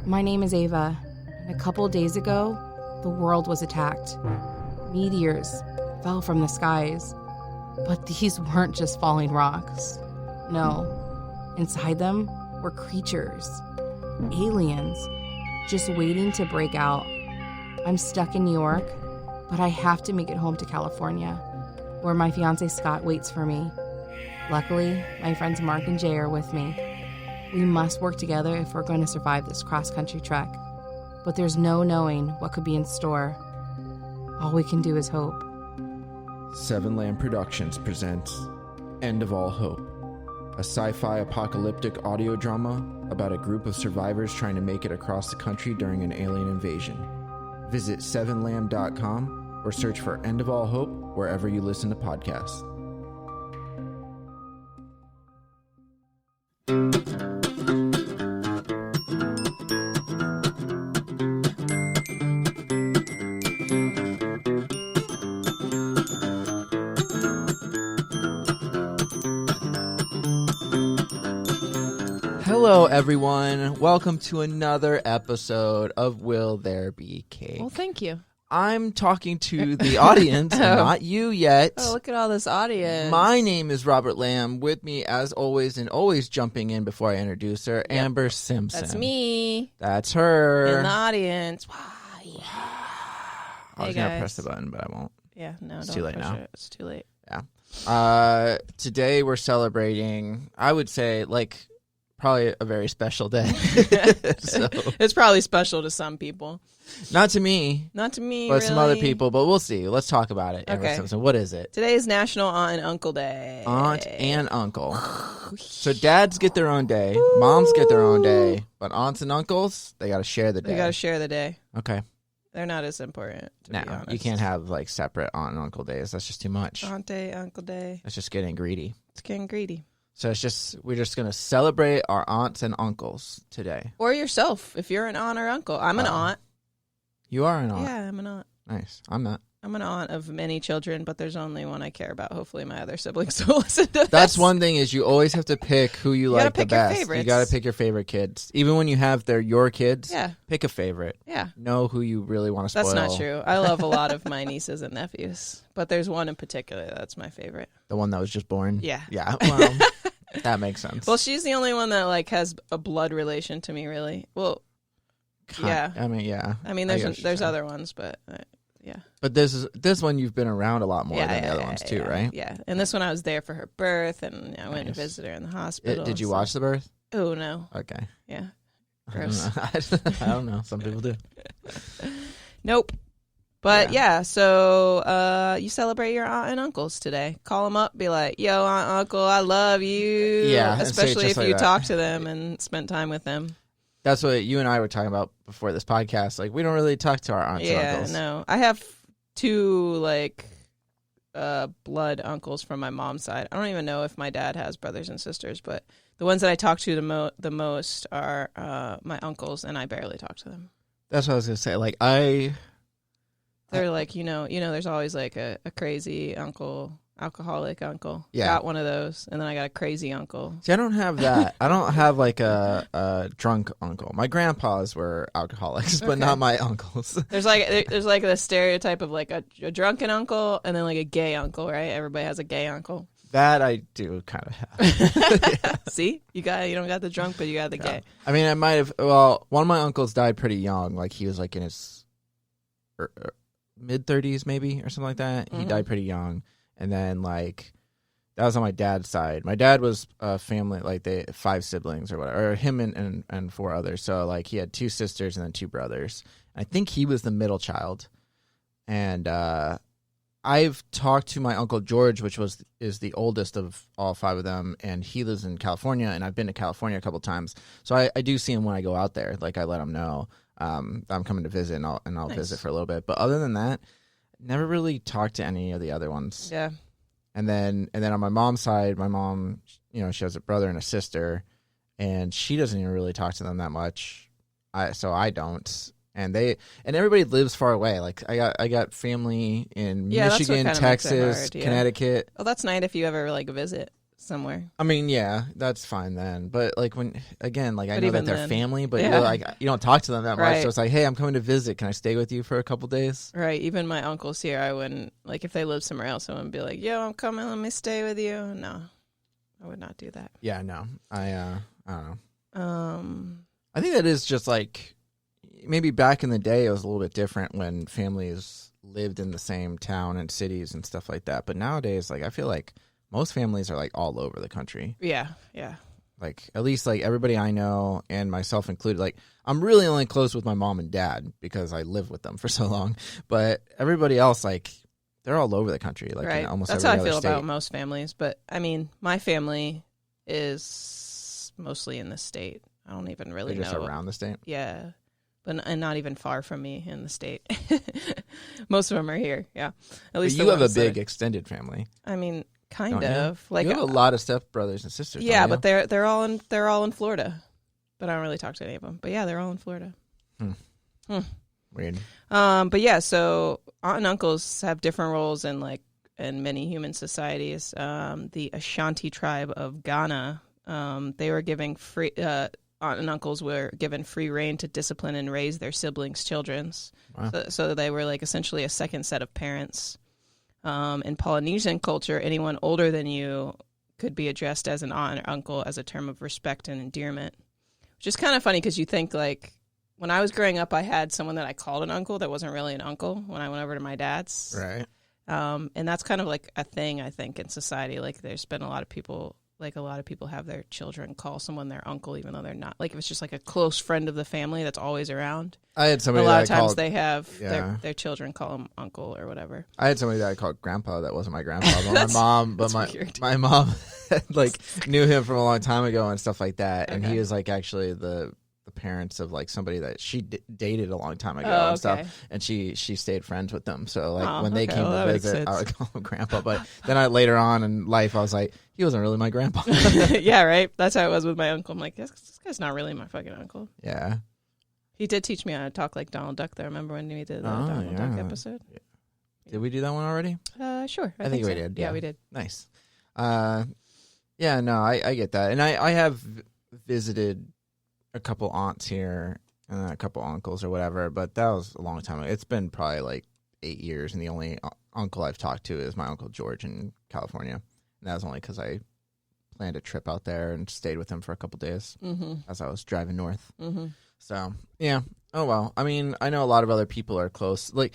My name is Ava, and a couple days ago, the world was attacked. Meteors fell from the skies, but these weren't just falling rocks. No, inside them were creatures, aliens, just waiting to break out. I'm stuck in New York, but I have to make it home to California, where my fiancé Scott waits for me. Luckily, my friends Mark and Jay are with me. We must work together if we're going to survive this cross-country trek. But there's no knowing what could be in store. All we can do is hope. Seven Lamb Productions presents End of All Hope, a sci-fi apocalyptic audio drama about a group of survivors trying to make it across the country during an alien invasion. Visit 7lamb.com or search for End of All Hope wherever you listen to podcasts. Hello, everyone. Welcome to another episode of Will There Be Cake? Well, thank you. I'm talking to the audience, not you yet. Oh, look at all this audience. My name is Robert Lamb. With me, as always, and always jumping in before I introduce her, Amber Simpson. That's me. That's her. In the audience. Wow. I was Hey, going to guys. press the button, but I won't. Yeah, no, It's don't too late push now. it. It's too late. Yeah. Today we're celebrating, I would say, probably a very special day. So, It's probably special to some people. not to me, Not to me, but some other really. people, but we'll see. Let's talk about it. Amber Okay. Simpson, what is it? Today is National Aunt and Uncle Day. Aunt and uncle. So dads get their own day, moms get their own day, but aunts and uncles, they got to share the day. They got to share the day. Okay. They're not as important, to be No, honest. you can't have separate aunt and uncle days. That's just too much. Aunt Day, Uncle Day. That's just getting greedy. It's getting greedy. So we're just going to celebrate our aunts and uncles today. Or yourself, if you're an aunt or uncle. I'm an aunt. You are an aunt. Yeah, I'm an aunt. Nice. I'm not. I'm an aunt of many children, but there's only one I care about. Hopefully my other siblings will listen to this. That's one thing is you always have to pick who you gotta like the pick your best. You favorites. got to pick your favorite kids. Even when you have your kids, Yeah, pick a favorite. yeah. Know who you really want to spoil. That's not true. I love a lot of my nieces and nephews, but there's one in particular that's my favorite. The one that was just born? Yeah. Yeah. Well, that makes sense. Well, she's the only one that has a blood relation to me, really. Well, yeah. I mean, yeah. I mean, get what you're there's saying. other ones, but yeah. But this one you've been around a lot more yeah, than the yeah, other yeah, ones too, yeah, right? Yeah. And this one I was there for her birth, and I went to Nice. visit her in the hospital. Did you so- watch the birth? Oh no. Okay. Yeah. I don't Gross. know. I don't know. Some people do. Nope. But yeah, so you celebrate your aunt and uncles today. Call them up, be like, "Yo, aunt, uncle, I love you." Yeah, and say it especially just if like you that. talk to them and spend time with them. That's what you and I were talking about before this podcast. Like, we don't really talk to our aunts and Yeah, uncles. no, I have two blood uncles from my mom's side. I don't even know if my dad has brothers and sisters, but the ones that I talk to the most are my uncles, and I barely talk to them. That's what I was gonna say. Like, They're like, there's always like a crazy uncle, alcoholic uncle. Yeah. Got one of those. And then I got a crazy uncle. see, I don't have that. I don't have like a drunk uncle. My grandpas were alcoholics, but Okay. not my uncles. There's like the stereotype of like a drunken uncle and then like a gay uncle, right? Everybody has a gay uncle. That I do kind of have. See? You don't got the drunk, but you got the gay. I mean, I might have. Well, one of my uncles died pretty young. Like, he was like in his mid-30s, maybe, or something like that. He Mhm. died pretty young, and then that was on my dad's side. My dad was a family, they 5 siblings or whatever, or him and 4 others. So he had 2 sisters and then 2 brothers. I think he was the middle child, and I've talked to my Uncle George, which is the oldest of all 5 of them, and he lives in California, and I've been to California a couple times. So I do see him when I go out there. Like, I let him know I'm coming to visit, and I'll Nice. visit for a little bit. But other than that, never really talked to any of the other ones. Yeah. And then on my mom's side, my mom, she has a brother and a sister, and she doesn't even really talk to them that much. So I don't. And everybody lives far away. Like, I got family in Yeah, that's what Michigan, kinda makes it Texas, hard, yeah. Connecticut. Well, that's nice if you ever visit. somewhere. I mean, yeah, that's fine then. But like when again, like I But know that even they're then, family, but yeah. you're like you don't talk to them that much. Right. So it's like, hey, I'm coming to visit. Can I stay with you for a couple days? Right. Even my uncles here, I wouldn't, like, if they lived somewhere else, I wouldn't be like, yo, I'm coming, let me stay with you. No, I would not do that. Yeah, no, I don't know. Um, I think that is just like maybe back in the day it was a little bit different when families lived in the same town and cities and stuff like that. But nowadays, like I feel like most families are like all over the country. yeah. Like at least like everybody I know and myself included, like I'm really only close with my mom and dad because I lived with them for so long. But everybody else, like they're all over the country, like Right. in almost That's every how I other feel state. about most families. But I mean, my family is mostly in the state. I don't even really They're just know. around the state. Yeah. And not even far from me in the state. Most of them are here. Yeah. At But least you the have a ones that- big extended family. I mean, kind Don't you? of. Like you have a lot of stepbrothers and sisters. yeah, don't you? but they're all in Florida. But I don't really talk to any of them. But yeah, they're all in Florida. Weird. But yeah, so aunt and uncles have different roles in many human societies. The Ashanti tribe of Ghana, they were giving free aunt and uncles were given free reign to discipline and raise their siblings' children's. Wow. So they were like essentially a second set of parents. In Polynesian culture, anyone older than you could be addressed as an aunt or uncle as a term of respect and endearment, which is kind of funny because you think like when I was growing up, I had someone that I called an uncle that wasn't really an uncle when I went over to my dad's. Right. And that's kind of like a thing, I think, in society. Like there's been a lot of people have their children call someone their uncle, even though they're not. Like if it's just like a close friend of the family that's always around. I had A somebody lot that of I times called. they have Yeah. their children call them uncle or whatever. I had somebody that I called grandpa that wasn't my grandpa, but that's weird. my mom like knew him from a long time ago and stuff like that, and he Okay. was like actually the parents of like somebody that she dated a long time ago Oh, and stuff, okay. and she stayed friends with them. So like Oh, when they okay. came Well, to that makes visit, I sense. would call him grandpa. But then later on in life, I was like, he wasn't really my grandpa. Yeah, right. That's how it was with my uncle. I'm like, this guy's not really my fucking uncle. Yeah. He did teach me how to talk like Donald Duck, though. Remember when we did the Oh, Donald Duck yeah. episode? Did we do that one already? Sure. I think we so. did, Yeah, yeah. we did. Nice. Yeah, no, I get that. And I have visited a couple aunts here and then a couple uncles or whatever, but that was a long time ago. It's been probably like 8 years, and the only uncle I've talked to is my Uncle George in California. And that was only because I planned a trip out there and stayed with him for a couple days as I was driving north. Mm-hmm. So, yeah. Oh, well. I mean, I know a lot of other people are close. Like,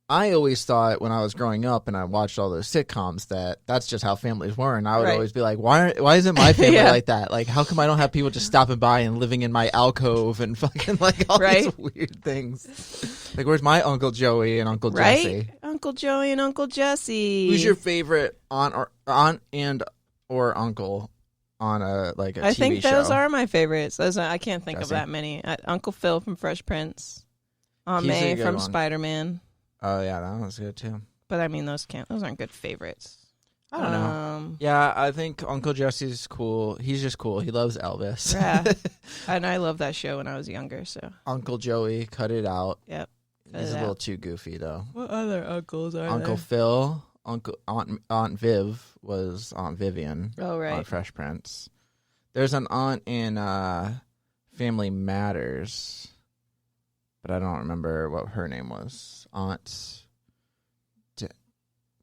I always thought when I was growing up and I watched all those sitcoms that that's just how families were. And I would Right. always be like, why isn't my family Yeah. like that? Like, how come I don't have people just stopping by and living in my alcove and fucking like all Right. these weird things? Like, where's my Uncle Joey and Uncle Right? Jesse? Uncle Joey and Uncle Jesse. Who's your favorite aunt or uncle on a TV I think show? those are my favorites. I can't think of Jesse? that many. Uncle Phil from Fresh Prince. Aunt He's a May good from one. Spider-Man. Oh, yeah, that one's good too. But I mean, those aren't good favorites. I don't know. know. Yeah, I think Uncle Jesse's cool. He's just cool. He loves Elvis. Yeah. And I loved that show when I was younger. So Uncle Joey, cut it out. yep. Cut He's it a little out. too goofy though. What other uncles are Uncle Phil, Aunt Viv was Aunt Vivian Oh on right. Fresh Prince. There's an aunt in Family Matters, but I don't remember what her name was.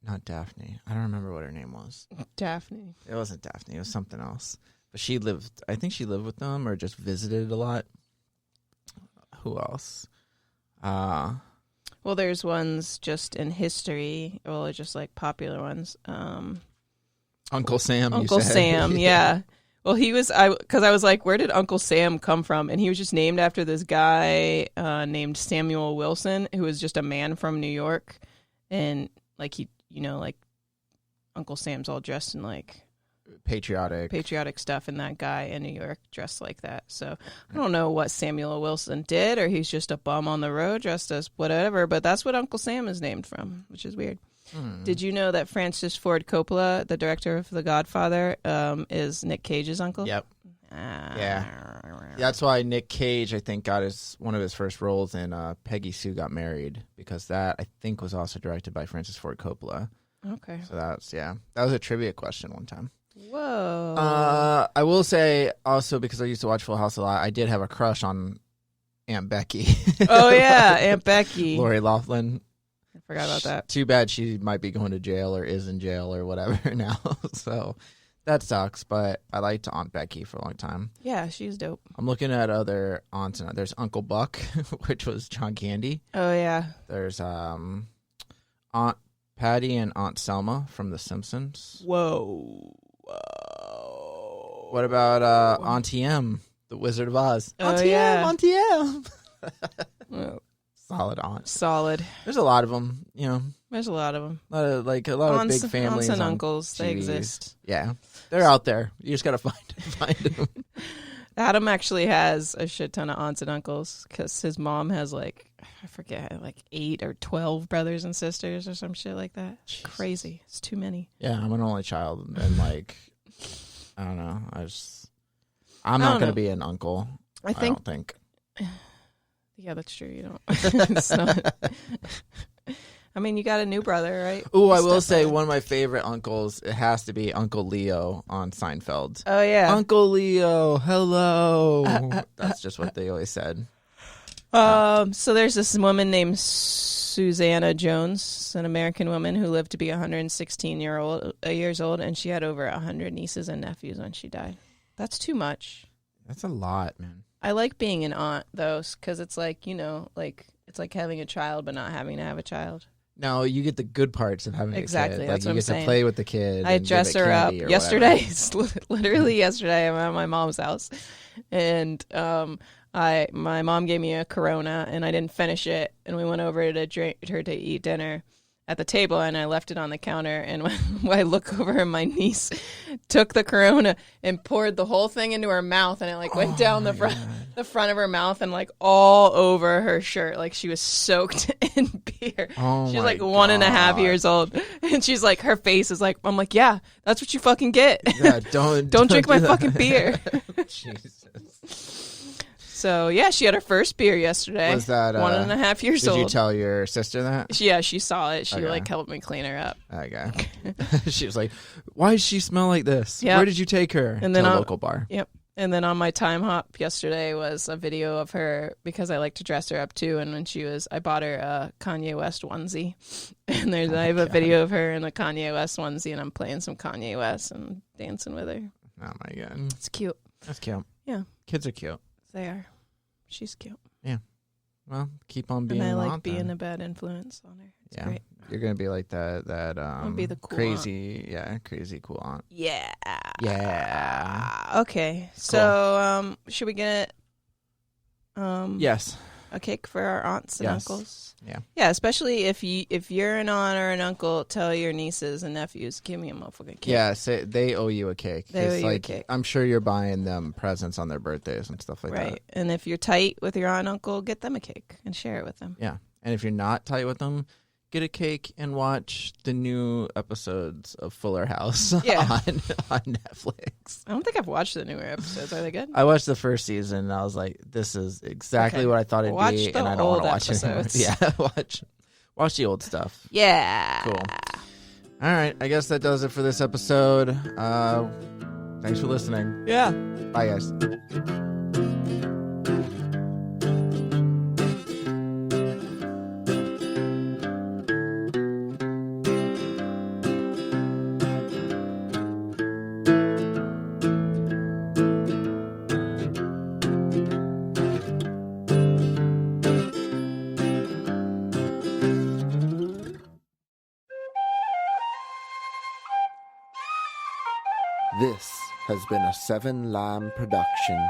Not Daphne. I don't remember what her name was. Daphne. It wasn't Daphne. It was something else. But I think she lived with them or just visited a lot. Who else? Well, there's ones just in history. Well, just like popular ones. Uncle Sam. Uncle you said. Sam. Yeah. Well, because I was like, where did Uncle Sam come from? And he was just named after this guy named Samuel Wilson, who was just a man from New York, and like like Uncle Sam's all dressed in like patriotic stuff, and that guy in New York dressed like that. So I don't know what Samuel Wilson did, or he's just a bum on the road dressed as whatever, but that's what Uncle Sam is named from, which is weird. Did you know that Francis Ford Coppola, the director of The Godfather, is Nick Cage's uncle? Yep. Ah. Yeah. That's why Nick Cage, I think, got one of his first roles in Peggy Sue Got Married, because that, I think, was also directed by Francis Ford Coppola. Okay. So that was a trivia question one time. Whoa. I will say also, because I used to watch Full House a lot, I did have a crush on Aunt Becky. Oh yeah, Aunt Becky. Lori Loughlin. I forgot about that. Too bad she might be going to jail or is in jail or whatever now. So that sucks, but I liked Aunt Becky for a long time. Yeah, she's dope. I'm looking at other aunts, and there's Uncle Buck, which was John Candy. Oh yeah. There's Aunt Patty and Aunt Selma from The Simpsons. Whoa. What about Auntie M, the Wizard of Oz? Oh, Auntie yeah. M, Auntie M. Oh, Solid aunt. solid. There's a lot of them, you know. There's a lot of them. A lot of big families. Aunts and on uncles, they TVs. exist. Yeah, they're out there. You just gotta find them. Adam actually has a shit ton of aunts and uncles because his mom has I forget, 8 or 12 brothers and sisters or some shit like that. Jeez. Crazy. It's too many. Yeah, I'm an only child, and I don't know. I'm I not don't gonna know. be an uncle. I think. don't think. Yeah, that's true. You don't. It's not. I mean, you got a new brother, right? Ooh, I will say Stepbrother. one of my favorite uncles. It has to be Uncle Leo on Seinfeld. Oh yeah. Uncle Leo, hello. That's just what they always said. So there's this woman named Susanna Jones, an American woman who lived to be 116 years old, and she had over 100 nieces and nephews when she died. That's too much. That's a lot, man. I like being an aunt though, because it's it's like having a child but not having to have a child. No, you get the good parts of having Exactly, a kid. that's you what I'm get saying. to play with the kid. I and give dressed it her up candy or yesterday. whatever. Literally yesterday, I'm at my mom's house, and my mom gave me a Corona, and I didn't finish it, and we went over to eat dinner at the table, and I left it on the counter, and when I look over, and my niece took the Corona and poured the whole thing into her mouth, and it went down the front of her mouth and all over her shirt, like she was soaked in beer. Oh She's my 1.5 God. years old, and she's her face is I'm like, yeah, that's what you fucking get. Yeah, don't Don't drink my do that. fucking beer. Jesus. So yeah, she had her first beer yesterday. Was that 1.5 years Did old? you tell your sister that? She saw it. She Okay. helped me clean her up. Okay. She was like, "Why does she smell like this? Yep. Where did you take her?" And then to a I'll- local bar. Yep. And then on my time hop yesterday was a video of her, because I like to dress her up too. And when I bought her a Kanye West onesie, and I have a video of her in a Kanye West onesie, and I'm playing some Kanye West and dancing with her. Oh my God, It's cute. that's cute. Yeah. Kids are cute. They are. She's cute. Well, keep on being. And I an like aunt, being then. a bad influence on her. It's Yeah. great. You're gonna be like that. I'll be the cool crazy, crazy cool aunt. Yeah. Yeah. Okay. So, should we get Yes. a cake for our aunts and Yes. uncles? Yeah. Yeah, especially if you're an aunt or an uncle, tell your nieces and nephews, give me a motherfucking cake. Yeah. Say they owe you a cake. They owe 'Cause, you a like, cake. I'm sure you're buying them presents on their birthdays and stuff like Right. And if you're tight with your aunt and uncle, get them a cake and share it with them. that. Yeah. And if you're not tight with them, get a cake and watch the new episodes of Fuller House Yeah. on Netflix. I don't think I've watched the newer episodes. Are they good? I watched the first season and I was like, this is exactly Okay. what I thought it'd Watch be, the and I don't want old to watch it anymore. episodes. Yeah, watch the old stuff. Yeah. Cool. All right, I guess that does it for this episode. Thanks for listening. Yeah. Bye, guys. This has been a Seven Lamb production.